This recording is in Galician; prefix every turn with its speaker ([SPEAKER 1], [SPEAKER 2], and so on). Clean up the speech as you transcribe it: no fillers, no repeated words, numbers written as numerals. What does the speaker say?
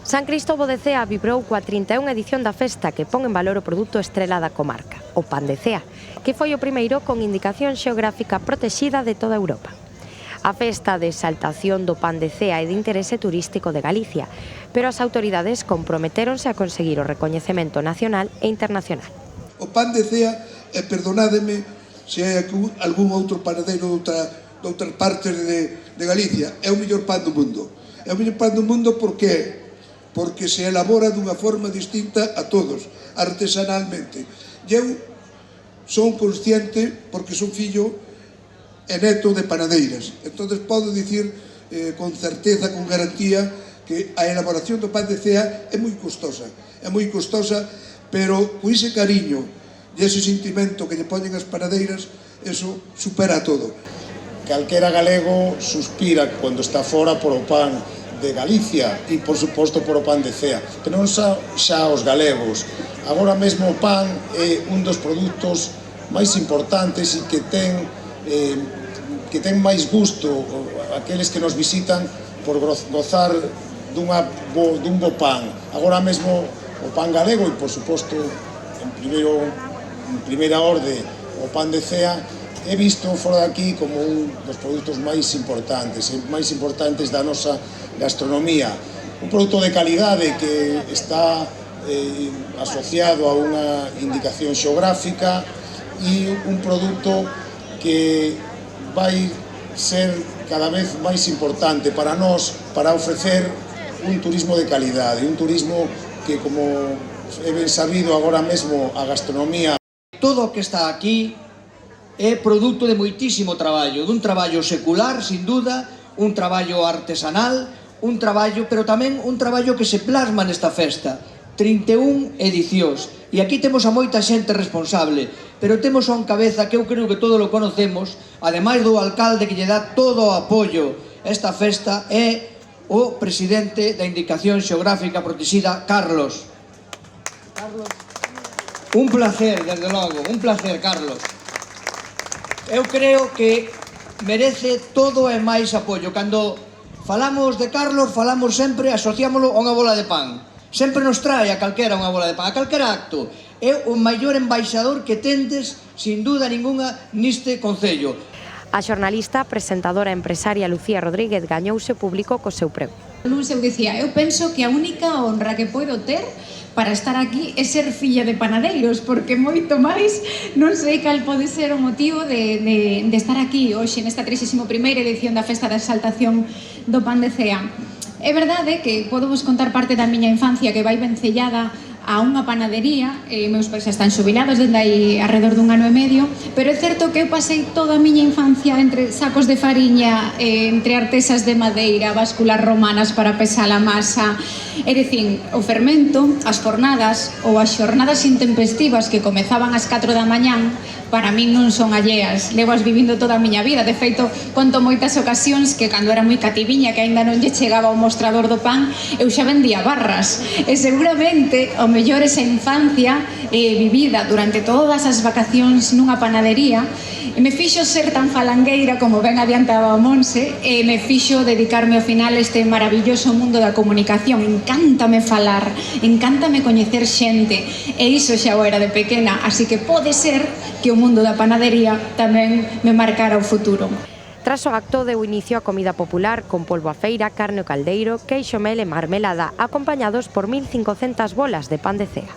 [SPEAKER 1] San Cristovo de Cea vibrou coa 31 edición da festa que pon en valor o produto estrela da comarca, o pan de Cea, que foi o primeiro con indicación xeográfica protexida de toda Europa. A festa de exaltación do pan de Cea é de interese turístico de Galicia, pero as autoridades comprometéronse a conseguir o recoñecemento nacional e internacional.
[SPEAKER 2] O pan de Cea, perdonádeme se hai algún outro panadeiro de outras partes de Galicia, é o mellor pan do mundo. É o mellor pan do mundo porque se elabora dunha forma distinta a todos, artesanalmente. E eu son consciente, porque son fillo e neto de panadeiras. Entón, podo dicir con certeza, con garantía, que a elaboración do pan de Cea é moi custosa, pero con ese cariño e ese sentimento que lle poñen as panadeiras, eso supera todo.
[SPEAKER 3] Calquera galego suspira cando está fora por o pan de Galicia e, por suposto, por o pan de Cea, pero non xa os galegos. Agora mesmo o pan é un dos produtos máis importantes e que ten máis gusto aqueles que nos visitan por gozar dun bo pan. Agora mesmo o pan galego e, por suposto, en primeira orde, o pan de Cea é visto fora daqui como un dos produtos máis importantes da nosa gastronomía. Un produto de calidade que está asociado a unha indicación xeográfica e un produto que vai ser cada vez máis importante para nós para ofrecer un turismo de calidade, un turismo que, como é ben sabido agora mesmo, a gastronomía.
[SPEAKER 4] Todo o que está aquí é produto de moitísimo traballo, dun traballo secular, sin duda, un traballo artesanal, un traballo, pero tamén un traballo que se plasma nesta festa. 31 edicións. E aquí temos a moita xente responsable, pero temos a un cabeza que eu creo que todo lo conocemos, ademais do alcalde que lle dá todo o apoio a esta festa, é o presidente da Indicación Xeográfica Protexida, Carlos. Un placer, desde logo, un placer, Carlos. Eu creo que merece todo e máis apoio. Cando falamos de Carlos, falamos sempre, asociámolo a unha bola de pan. Sempre nos trae a calquera unha bola de pan, a calquera acto. É o maior embaixador que tendes, sin duda ninguna, niste concello.
[SPEAKER 1] A xornalista, presentadora e empresaria Lucía Rodríguez gañouse o público co seu prego.
[SPEAKER 5] Eu dicía, eu penso que a única honra que podo ter para estar aquí é ser filla de panadeiros, porque moito máis non sei cal pode ser o motivo de estar aquí hoxe nesta 31ª edición da Festa da Exaltación do Pan de Cea. É verdade que podo vos contar parte da miña infancia que vai vencellada a unha panadería, meus pais están xubilados dende aí alrededor dun ano e medio, pero é certo que eu pasei toda a miña infancia entre sacos de fariña, entre artesas de madeira, básculas romanas para pesar a masa, é dicir, o fermento, as fornadas ou as xornadas intempestivas que comezaban ás 4 da mañán, para min non son alleas, levas vivindo toda a miña vida. De feito, conto moitas ocasións que cando era moi cativiña, que aínda non lle chegaba o mostrador do pan, eu xa vendía barras, e seguramente o mellor esa infancia vivida durante todas as vacacións nunha panadería me fixo ser tan falangueira como ben adiantaba o Monse, e me fixo dedicarme ao final a este maravilloso mundo da comunicación. Encántame falar, encántame coñecer xente, e iso xa o era de pequena, así que pode ser que o mundo da panadería tamén me marcara o futuro.
[SPEAKER 1] Tras o acto deu inicio a comida popular con polvo a feira, carne ao caldeiro, queixo, mel e marmelada, acompañados por 1500 bolas de pan de Cea.